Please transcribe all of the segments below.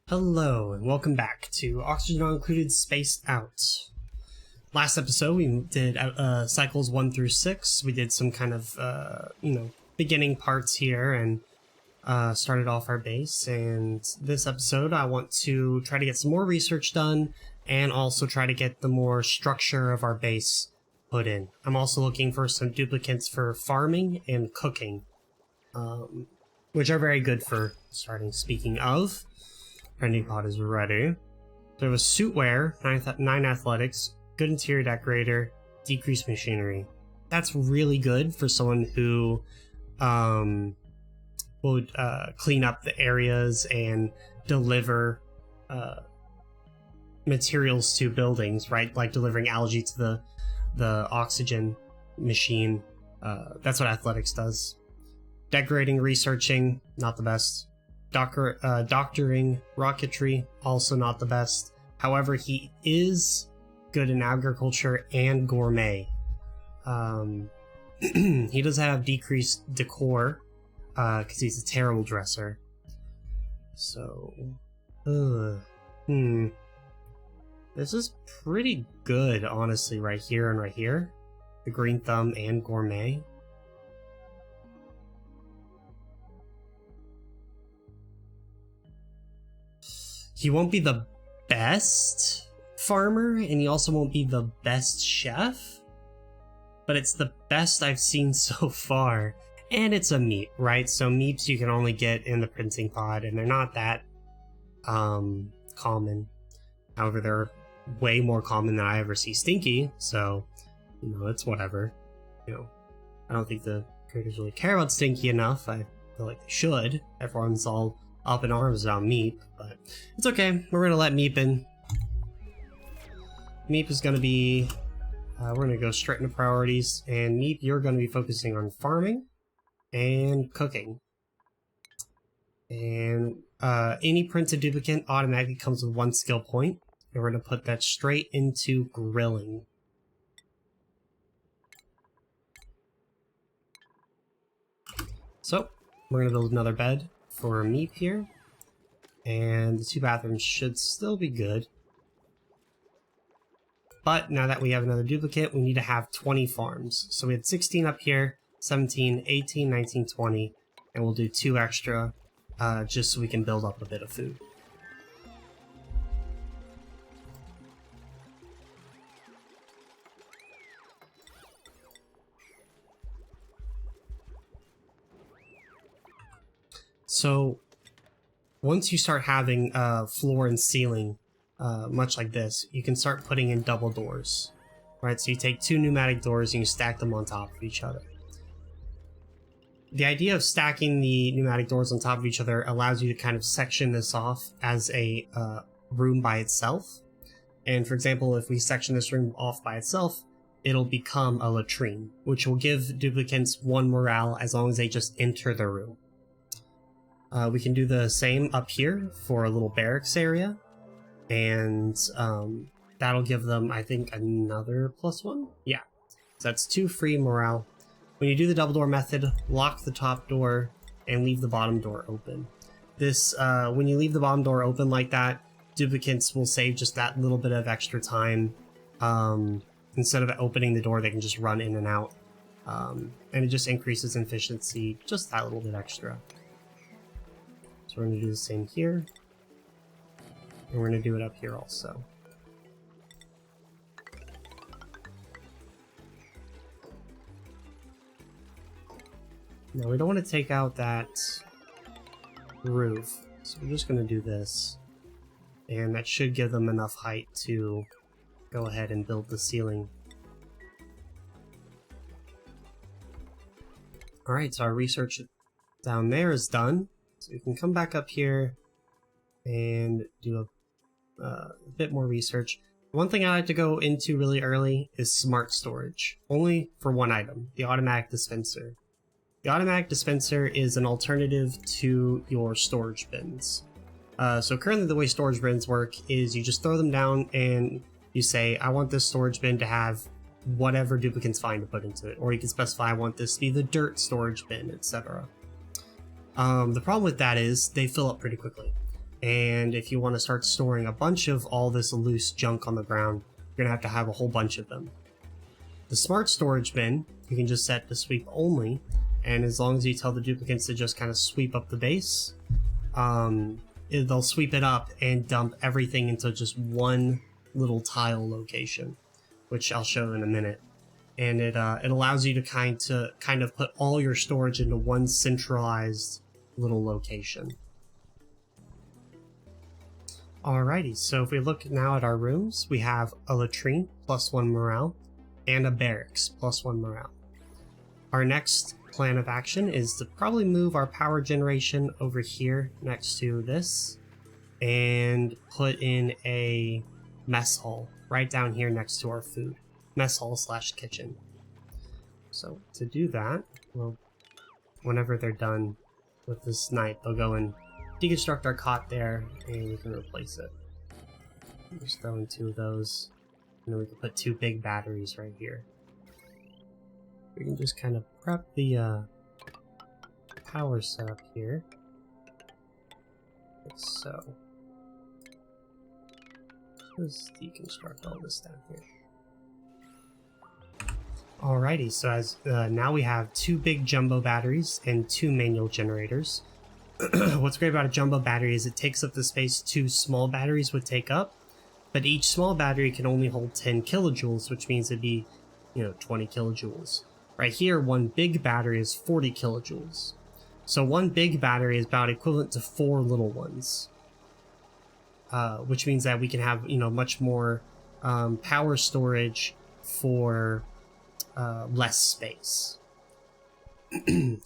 Hello, and welcome back to Oxygen Not Included Spaced Out. Last episode, we did cycles 1 through 6. We did some kind of, beginning parts here and started off our base. And this episode, I want to try to get some more research done and also try to get the more structure of our base put in. I'm also looking for some duplicants for farming and cooking, which are very good for starting. Speaking of, printing pod is ready. So it was suit wear, 9 athletics, good interior decorator, decreased machinery. That's really good for someone who would clean up the areas and deliver materials to buildings, right? Like delivering algae to the oxygen machine. That's what athletics does. Decorating, researching, not the best. Doctoring, rocketry, also not the best. However, he is good in agriculture and gourmet. He does have decreased decor, because he's a terrible dresser. So, this is pretty good, honestly, right here and right here. The green thumb and gourmet. He won't be the best farmer, and he also won't be the best chef, but it's the best I've seen so far. And it's a meat, right? So meats you can only get in the printing pod, and they're not that common. However, they're way more common than I ever see stinky, so, it's whatever. I don't think the creators really care about stinky enough. I feel like they should. Everyone's all up in arms about Meep, but it's okay. We're gonna let Meep in. Meep is gonna be, we're gonna go straight into priorities, and Meep, you're gonna be focusing on farming and cooking. And any printed duplicant automatically comes with 1 skill point, and we're gonna put that straight into grilling. So, we're gonna build another bed for Meep here, and the 2 bathrooms should still be good. But now that we have another duplicate, we need to have 20 farms. So we had 16 up here, 17, 18, 19, 20, and we'll do 2 extra just so we can build up a bit of food. So, once you start having floor and ceiling, much like this, you can start putting in double doors, right? So you take 2 pneumatic doors and you stack them on top of each other. The idea of stacking the pneumatic doors on top of each other allows you to kind of section this off as a room by itself. And for example, if we section this room off by itself, it'll become a latrine, which will give duplicants 1 morale as long as they just enter the room. We can do the same up here for a little barracks area, and that'll give them, I think, another +1? Yeah, so that's 2 free morale. When you do the double door method, lock the top door and leave the bottom door open. This, when you leave the bottom door open like that, duplicants will save just that little bit of extra time. Instead of opening the door, they can just run in and out, and it just increases efficiency just that little bit extra. So we're going to do the same here, and we're going to do it up here also. Now we don't want to take out that roof, so we're just going to do this, and that should give them enough height to go ahead and build the ceiling. Alright, so our research down there is done. So we can come back up here and do a bit more research. One thing I like to go into really early is smart storage, only for 1 item, the automatic dispenser. The automatic dispenser is an alternative to your storage bins. So currently the way storage bins work is you just throw them down and you say, I want this storage bin to have whatever duplicants find to put into it, or you can specify I want this to be the dirt storage bin, etc. The problem with that is they fill up pretty quickly. And if you want to start storing a bunch of all this loose junk on the ground, you're going to have a whole bunch of them. The smart storage bin, you can just set to sweep only, and as long as you tell the duplicants to just kind of sweep up the base, they'll sweep it up and dump everything into just one little tile location, which I'll show in a minute. And it allows you to kind of put all your storage into one centralized little location. Alrighty, so if we look now at our rooms, we have a latrine, +1 morale, and a barracks, +1 morale. Our next plan of action is to probably move our power generation over here next to this, and put in a mess hall right down here next to our food. Mess hall / kitchen. So to do that, well, whenever they're done with this night, they'll go and deconstruct our cot there, and we can replace it. Just throw in 2 of those, and then we can put 2 big batteries right here. We can just kind of prep the power setup here, like so. Let's deconstruct all this down here. Alrighty, so as now we have 2 big jumbo batteries and 2 manual generators. What's great about a jumbo battery is it takes up the space 2 small batteries would take up, but each small battery can only hold 10 kilojoules, which means it'd be, 20 kilojoules. Right here, 1 big battery is 40 kilojoules. So 1 big battery is about equivalent to 4 little ones, which means that we can have, much more power storage for less space.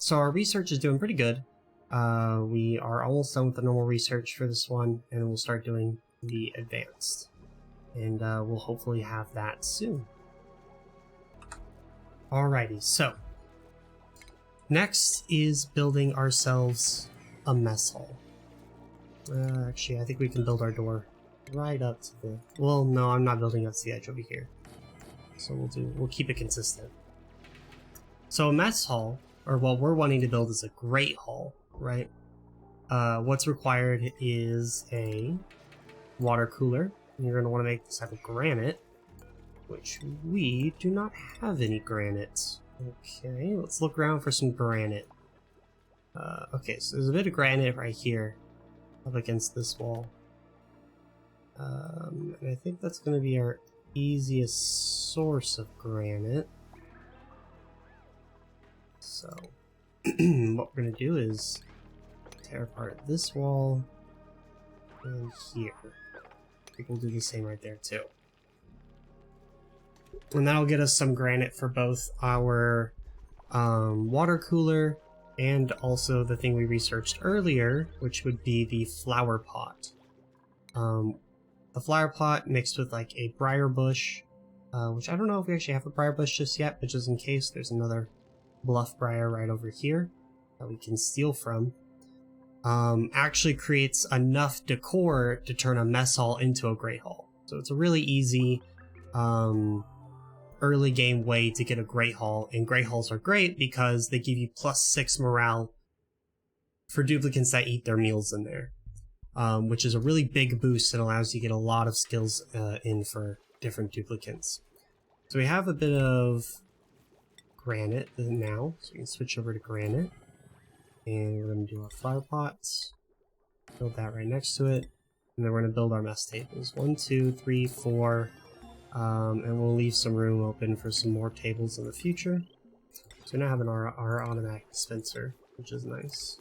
So our research is doing pretty good. We are almost done with the normal research for this one, and we'll start doing the advanced. And we'll hopefully have that soon. Alrighty, so next is building ourselves a mess hall. Actually, I think we can build our door right up to the... Well, no, I'm not building up to the edge over here. So we'll keep it consistent. So a mess hall, or what we're wanting to build is a great hall, right? What's required is a water cooler. And you're going to want to make this out of granite, which we do not have any granite. Okay, let's look around for some granite. Okay, so there's a bit of granite right here up against this wall. And I think that's going to be our easiest source of granite. So what we're going to do is tear apart this wall and here. I think we'll do the same right there too. And that'll get us some granite for both our water cooler and also the thing we researched earlier, which would be the flower pot. The flower pot mixed with like a briar bush, which I don't know if we actually have a briar bush just yet, but just in case, there's another bluff briar right over here that we can steal from. Actually creates enough decor to turn a mess hall into a great hall. So it's a really easy early game way to get a great hall, and great halls are great because they give you +6 morale for duplicants that eat their meals in there, which is a really big boost and allows you to get a lot of skills in for different duplicants. So we have a bit of granite now, so we can switch over to granite, and we're going to do our flower pots, build that right next to it, and then we're going to build our mess tables. 1, 2, 3, 4. And we'll leave some room open for some more tables in the future. So we now have our automatic dispenser, which is nice.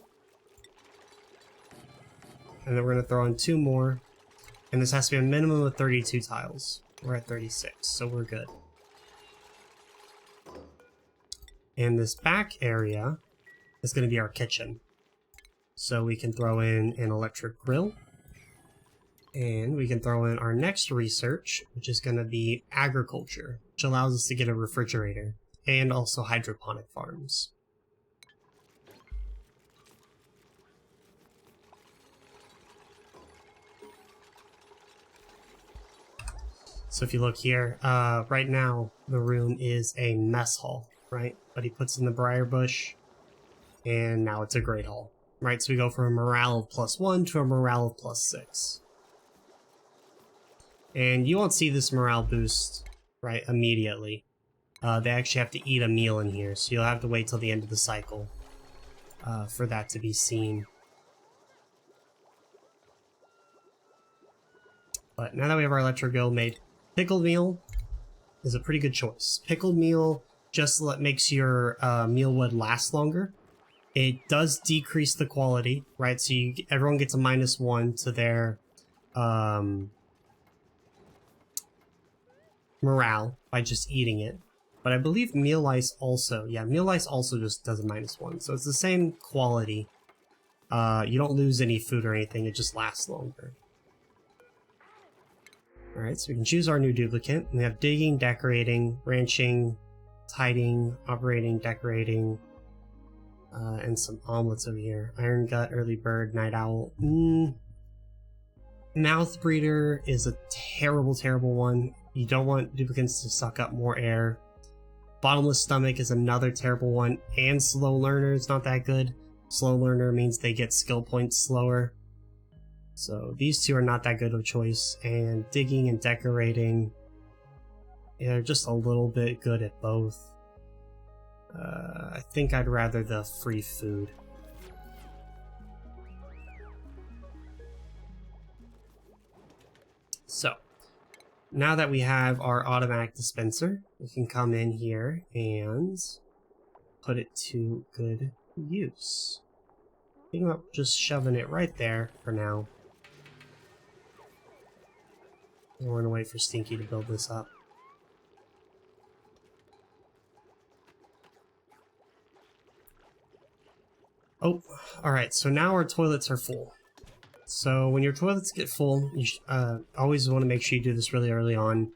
And then we're going to throw in 2 more. And this has to be a minimum of 32 tiles. We're at 36, so we're good. And this back area is going to be our kitchen. So we can throw in an electric grill. And we can throw in our next research, which is going to be agriculture, which allows us to get a refrigerator, and also hydroponic farms. So if you look here, right now the room is a mess hall, right? But he puts in the briar bush, and now it's a great hall. right? So we go from a morale of +1 to a morale of +6. And you won't see this morale boost, right, immediately. They actually have to eat a meal in here, so you'll have to wait till the end of the cycle for that to be seen. But now that we have our electro guild made, pickled meal is a pretty good choice. Pickled meal just makes your meal wood last longer. It does decrease the quality, right? So everyone gets a -1 to their morale by just eating it. But I believe meal ice also, yeah, meal ice also just does a -1. So it's the same quality. You don't lose any food or anything, it just lasts longer. Alright, so we can choose our new duplicant. We have digging, decorating, ranching, tiding, operating, decorating, and some omelets over here. Iron gut, early bird, night owl. Mouth breeder is a terrible, terrible one. You don't want duplicants to suck up more air. Bottomless stomach is another terrible one, and slow learner is not that good. Slow learner means they get skill points slower. So these two are not that good of a choice, and digging and decorating, yeah, they're just a little bit good at both. I think I'd rather the free food. So, now that we have our automatic dispenser, we can come in here and put it to good use. Think about just shoving it right there for now. We're gonna wait for Stinky to build this up. Oh, alright, so now our toilets are full. So when your toilets get full, you always want to make sure you do this really early on.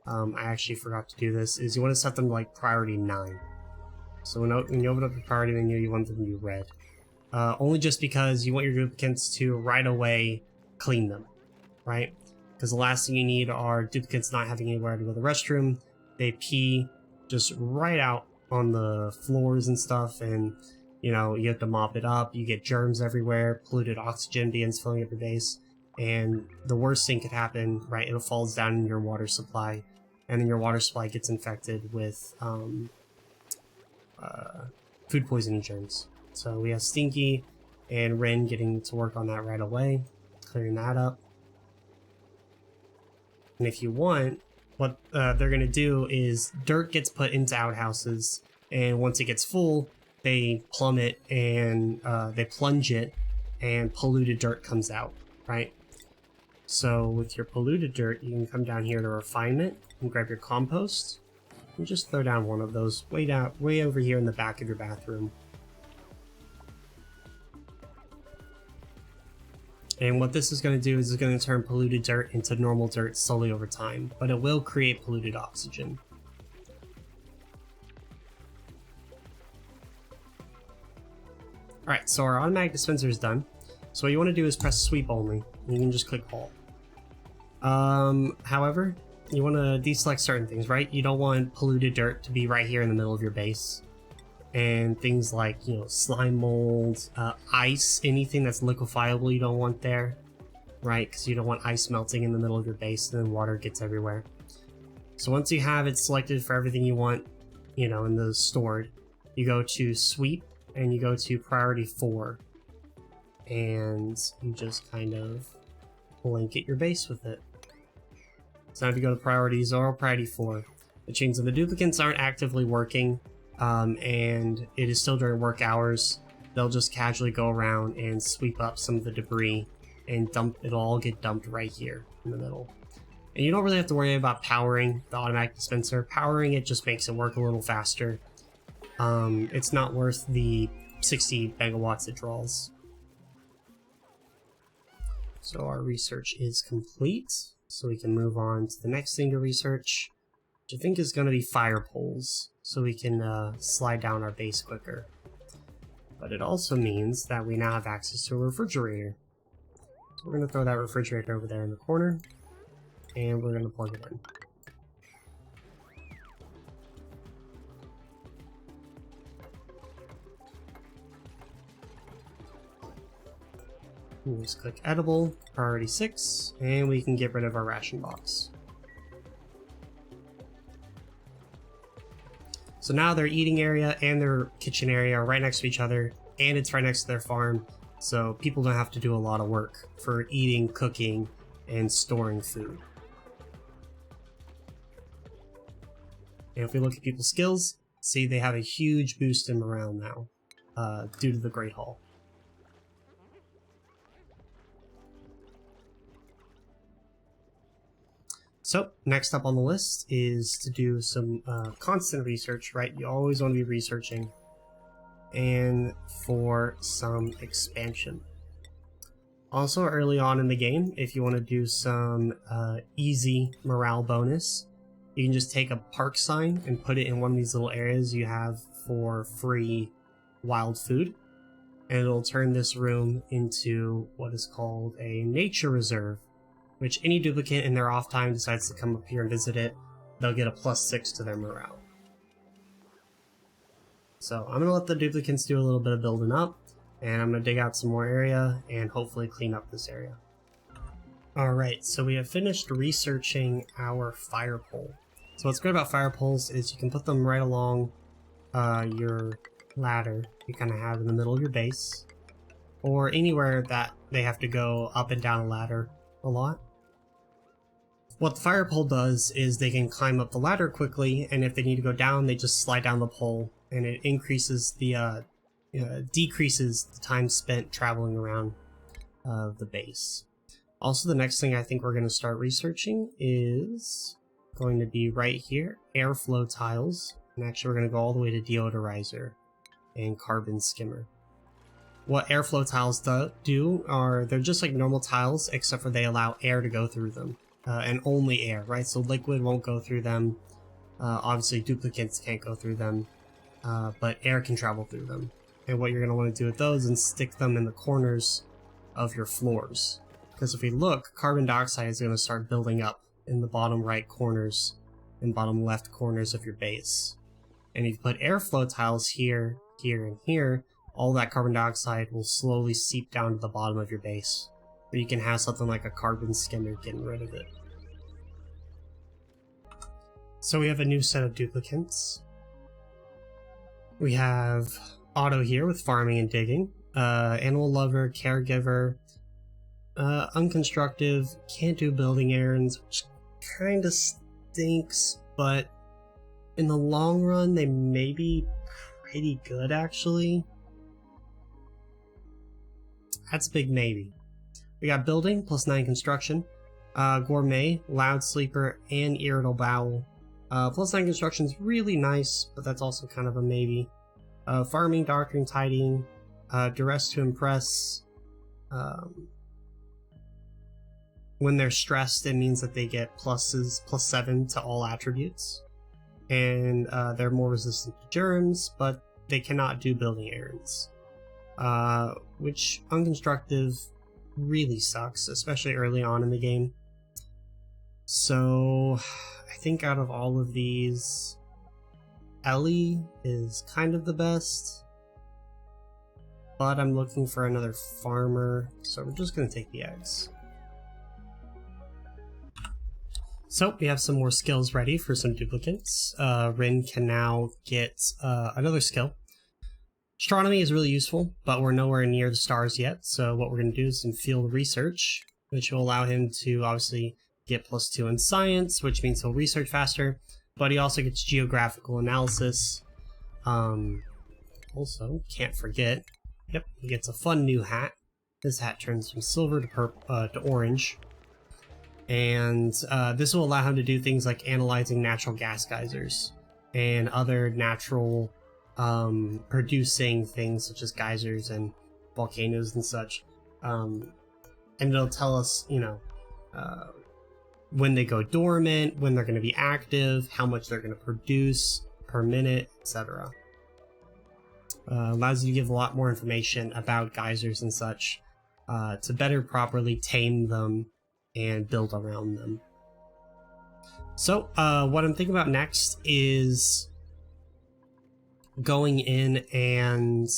I actually forgot to do this, is you want to set them to like priority 9. So when you open up the priority menu, you want them to be red. Only just because you want your duplicants to right away clean them, right? Because the last thing you need are duplicants not having anywhere to go to the restroom. They pee just right out on the floors and stuff, and you know, you have to mop it up, you get germs everywhere, polluted oxygen begins filling up your base, and the worst thing could happen, right, it falls down in your water supply, and then your water supply gets infected with food poisoning germs. So we have Stinky and Rin getting to work on that right away, clearing that up. And if you want, what they're going to do is dirt gets put into outhouses, and once it gets full, they plumb it and they plunge it, and polluted dirt comes out, right? So with your polluted dirt, you can come down here to refinement and grab your compost and just throw down one of those way over here in the back of your bathroom. And what this is going to do is it's going to turn polluted dirt into normal dirt slowly over time, but it will create polluted oxygen. Alright, so our automatic dispenser is done. So what you want to do is press sweep only. You can just click halt. However, you want to deselect certain things, right? You don't want polluted dirt to be right here in the middle of your base. And things like, you know, slime mold, ice, anything that's liquefiable you don't want there, right? Because you don't want ice melting in the middle of your base and then water gets everywhere. So once you have it selected for everything you want, you know, in the stored, you go to sweep and you go to priority 4. And you just kind of blanket your base with it. So now if you go to priority 0, priority 4, which means that the duplicants aren't actively working, and it is still during work hours, they'll just casually go around and sweep up some of the debris and it'll all get dumped right here in the middle. And you don't really have to worry about powering the automatic dispenser. Powering it just makes it work a little faster. It's not worth the 60 megawatts it draws. So our research is complete, so we can move on to the next thing to research, which I think is going to be fire poles, so we can slide down our base quicker. But it also means that we now have access to a refrigerator. So we're going to throw that refrigerator over there in the corner, and we're going to plug it in. We'll just click edible, priority 6, and we can get rid of our ration box. So now their eating area and their kitchen area are right next to each other, and it's right next to their farm, so people don't have to do a lot of work for eating, cooking, and storing food. And if we look at people's skills, see they have a huge boost in morale now, due to the Great Hall. So, next up on the list is to do some constant research, right? You always want to be researching. And for some expansion. Also, early on in the game, if you want to do some easy morale bonus, you can just take a park sign and put it in one of these little areas you have for free wild food. And it'll turn this room into what is called a nature reserve, which any duplicant in their off time decides to come up here and visit it, they'll get a +6 to their morale. So I'm going to let the duplicants do a little bit of building up, and I'm going to dig out some more area and hopefully clean up this area. Alright, so we have finished researching our fire pole. So what's good about fire poles is you can put them right along your ladder you kind of have in the middle of your base, or anywhere that they have to go up and down a ladder a lot. What the fire pole does is they can climb up the ladder quickly, and if they need to go down, they just slide down the pole, and it increases the decreases the time spent traveling around the base. Also, the next thing I think we're going to start researching is going to be right here, airflow tiles, and actually we're going to go all the way to deodorizer and carbon skimmer. What airflow tiles do are they're just like normal tiles, except for they allow air to go through them, and only air, right? So liquid won't go through them. Obviously, duplicants can't go through them, but air can travel through them. And what you're going to want to do with those is stick them in the corners of your floors. Because if we look, carbon dioxide is going to start building up in the bottom right corners and bottom left corners of your base. And if you put airflow tiles here, here, and here, all that carbon dioxide will slowly seep down to the bottom of your base. Or you can have something like a carbon skimmer getting rid of it. So we have a new set of duplicants. We have Auto here with farming and digging, animal lover, caregiver, unconstructive, can't do building errands, which kind of stinks, but in the long run they may be pretty good actually. That's a big maybe. We got building, +9 construction, gourmet, loud sleeper, and irritable bowel. +9 construction is really nice, but that's also kind of a maybe. Farming, doctoring, tidying, duress to impress. When they're stressed, it means that they get +7 to all attributes. And they're more resistant to germs, but they cannot do building errands. Which unconstructive really sucks, especially early on in the game. So I think out of all of these, Ellie is kind of the best, but I'm looking for another farmer, so we're just going to take the eggs. So we have some more skills ready for some duplicants. Rin can now get another skill. Astronomy is really useful, but we're nowhere near the stars yet, so what we're going to do is some field research, which will allow him to obviously get +2 in science, which means he'll research faster, but he also gets geographical analysis. Also, can't forget, yep, he gets a fun new hat. This hat turns from silver to orange. And this will allow him to do things like analyzing natural gas geysers and other natural producing things such as geysers and volcanoes and such. And it'll tell us, you know, when they go dormant, when they're going to be active, how much they're going to produce per minute, etc. Allows you to give a lot more information about geysers and such to better properly tame them and build around them. So what I'm thinking about next is going in and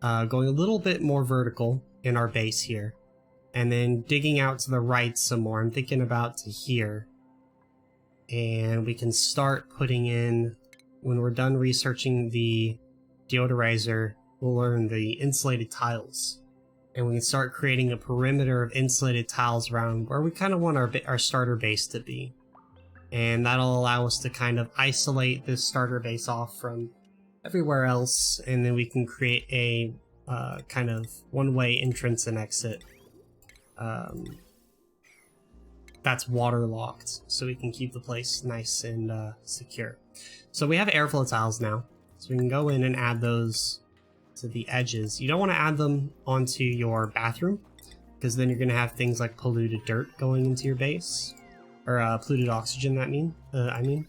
going a little bit more vertical in our base here. and then digging out to the right some more. I'm thinking about to here. And we can start putting in, when we're done researching the deodorizer, we'll learn the insulated tiles. And we can start creating a perimeter of insulated tiles around where we kind of want our starter base to be. And that'll allow us to kind of isolate this starter base off from everywhere else, and then we can create a kind of one-way entrance and exit that's waterlocked, so we can keep the place nice and secure. So we have airflow tiles now, so we can go in and add those to the edges. You don't want to add them onto your bathroom, because then you're going to have things like polluted dirt going into your base, or polluted oxygen, I mean.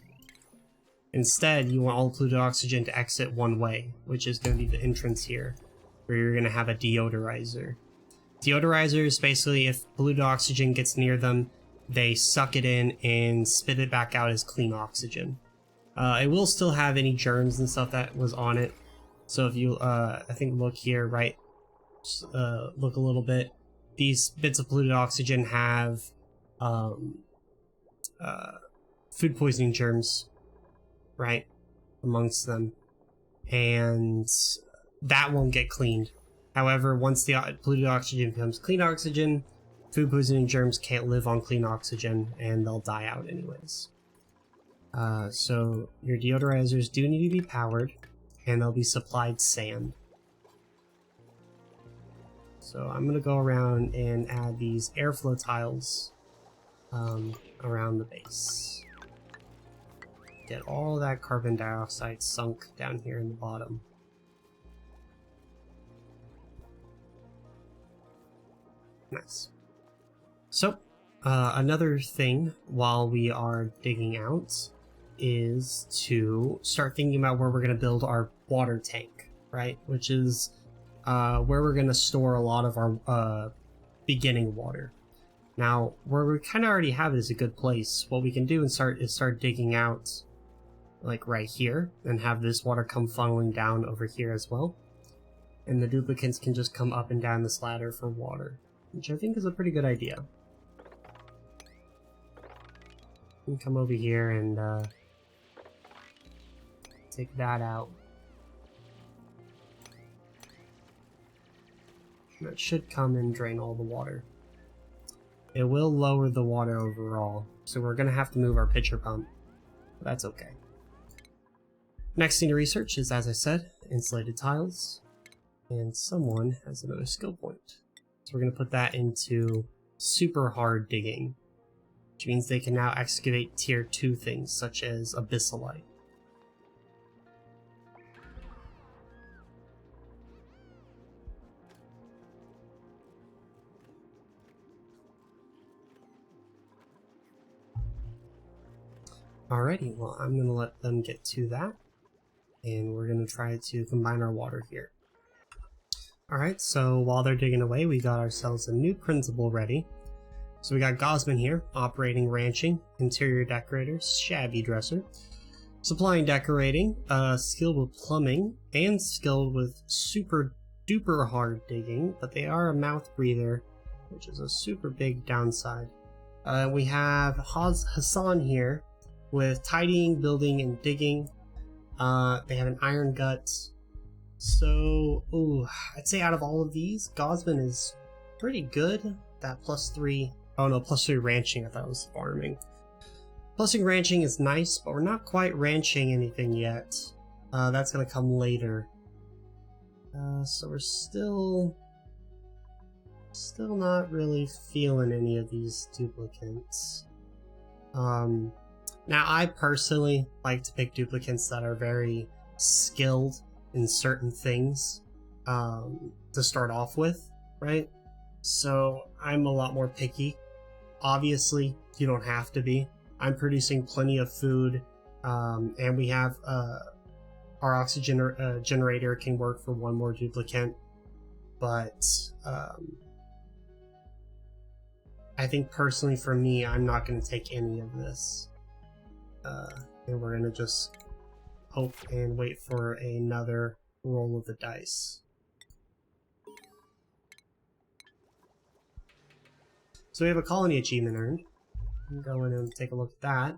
Instead, you want all polluted oxygen to exit one way, which is going to be the entrance here, where you're going to have a deodorizer. Deodorizers, basically, if polluted oxygen gets near them, they suck it in and spit it back out as clean oxygen. It will still have any germs and stuff that was on it. So if you, I think, look here, right? Look a little bit. These bits of polluted oxygen have food poisoning germs, right, amongst them, and that won't get cleaned. However, once the polluted oxygen becomes clean oxygen, food poisoning germs can't live on clean oxygen, and they'll die out anyways. So your deodorizers do need to be powered, and they'll be supplied sand. So I'm going to go around and add these airflow tiles around the base. Get all that carbon dioxide sunk down here in the bottom. Nice. So, another thing while we are digging out is to start thinking about where we're going to build our water tank, right? Which is where we're going to store a lot of our beginning water. Now, where we kind of already have it is a good place. What we can do is start digging out, like right here, and have this water come funneling down over here as well. And the duplicants can just come up and down this ladder for water, which I think is a pretty good idea. You can come over here and take that out. That should come and drain all the water. It will lower the water overall, so we're going to have to move our pitcher pump. But that's okay. Next thing to research is, as I said, insulated tiles. And someone has another skill point. So we're going to put that into super hard digging, which means they can now excavate tier 2 things, such as abyssalite. Alrighty, well, I'm going to let them get to that, and we're going to try to combine our water here. Alright, so while they're digging away, we got ourselves a new principal ready. So we got Gosman here, operating ranching, interior decorator, shabby dresser, supplying decorating, skilled with plumbing, and skilled with super duper hard digging, but they are a mouth breather, which is a super big downside. We have Hassan here, with tidying, building, and digging. They have an iron gut. So, I'd say out of all of these, Gosman is pretty good. That +3, oh no, +3 ranching, I thought it was farming. +3 ranching is nice, but we're not quite ranching anything yet. That's gonna come later. So we're still not really feeling any of these duplicants. Now, I personally like to pick duplicants that are very skilled in certain things to start off with, right? So I'm a lot more picky. Obviously, you don't have to be. I'm producing plenty of food, and we have our oxygen generator can work for one more duplicant, but I think personally for me, I'm not going to take any of this. And we're gonna just hope and wait for another roll of the dice. So we have a colony achievement earned. Go in and take a look at that.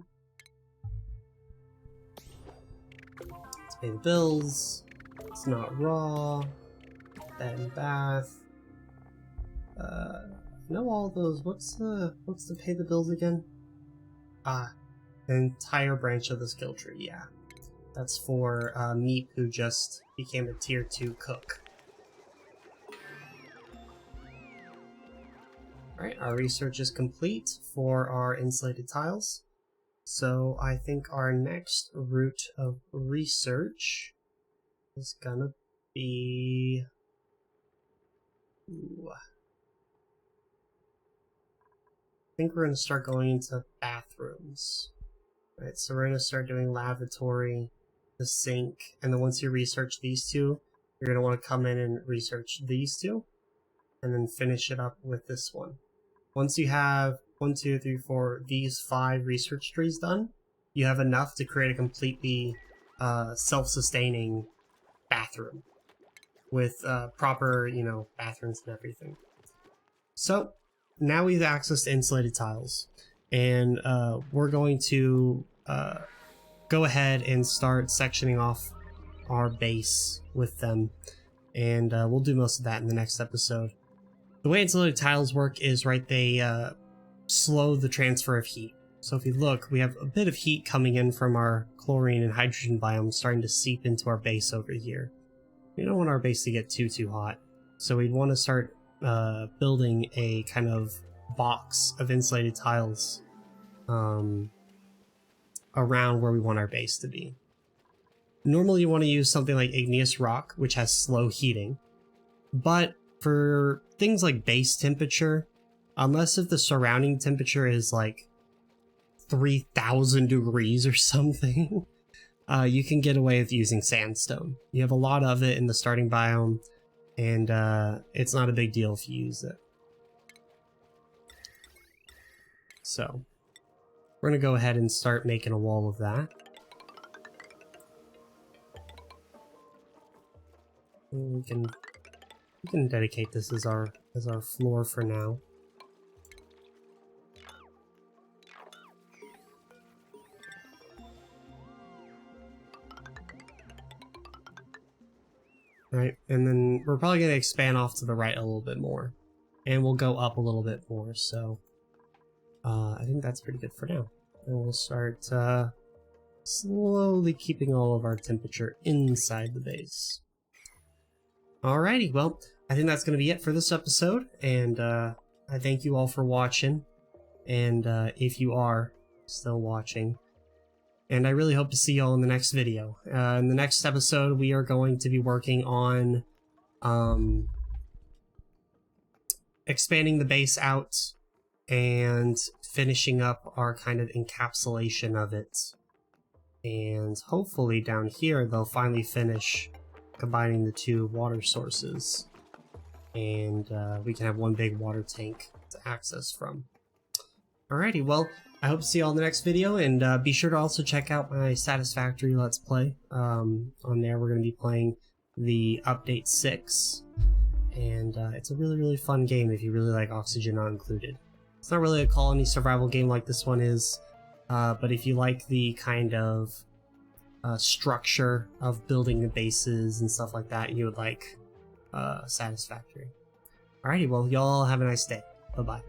Let's pay the bills. It's not raw. Bed and bath. Know all those. What's the pay the bills again? Ah, an entire branch of the skill tree. Yeah, that's for Meep, who just became a tier 2 cook. Alright, our research is complete for our insulated tiles. So I think our next route of research is gonna be... Ooh. I think we're gonna start going into bathrooms. Right, so we're gonna start doing lavatory, the sink, and then once you research these two, you're gonna want to come in and research these two, and then finish it up with this one. Once you have 1, 2, 3, 4, these 5 research trees done, you have enough to create a completely self-sustaining bathroom with proper, bathrooms and everything. So now we've accessed insulated tiles, and we're going to go ahead and start sectioning off our base with them, and we'll do most of that in the next episode. The way insulated tiles work is, right, they slow the transfer of heat. So if you look, we have a bit of heat coming in from our chlorine and hydrogen biomes starting to seep into our base over here. We don't want our base to get too hot, so we'd want to start building a kind of box of insulated tiles around where we want our base to be. Normally you want to use something like igneous rock, which has slow heating, but for things like base temperature, unless if the surrounding temperature is like 3,000 degrees or something, you can get away with using sandstone. You have a lot of it in the starting biome, and it's not a big deal if you use it. So we're going to go ahead and start making a wall of that. And we can dedicate this as our floor for now. Right, and then we're probably going to expand off to the right a little bit more, and we'll go up a little bit more. So I think that's pretty good for now, and we'll start slowly keeping all of our temperature inside the base. Alrighty, well, I think that's going to be it for this episode, and I thank you all for watching, and if you are still watching, and I really hope to see you all in the next video. In the next episode, we are going to be working on expanding the base out and finishing up our kind of encapsulation of it, and hopefully down here they'll finally finish combining the 2 water sources, and we can have one big water tank to access from. Alrighty, well, I hope to see you all in the next video, and be sure to also check out my Satisfactory Let's Play. On there we're going to be playing the Update 6, and it's a really fun game if you really like Oxygen Not Included. It's not really a colony survival game like this one is, but if you like the kind of structure of building the bases and stuff like that, you would like Satisfactory. Alrighty, well, y'all have a nice day. Bye-bye.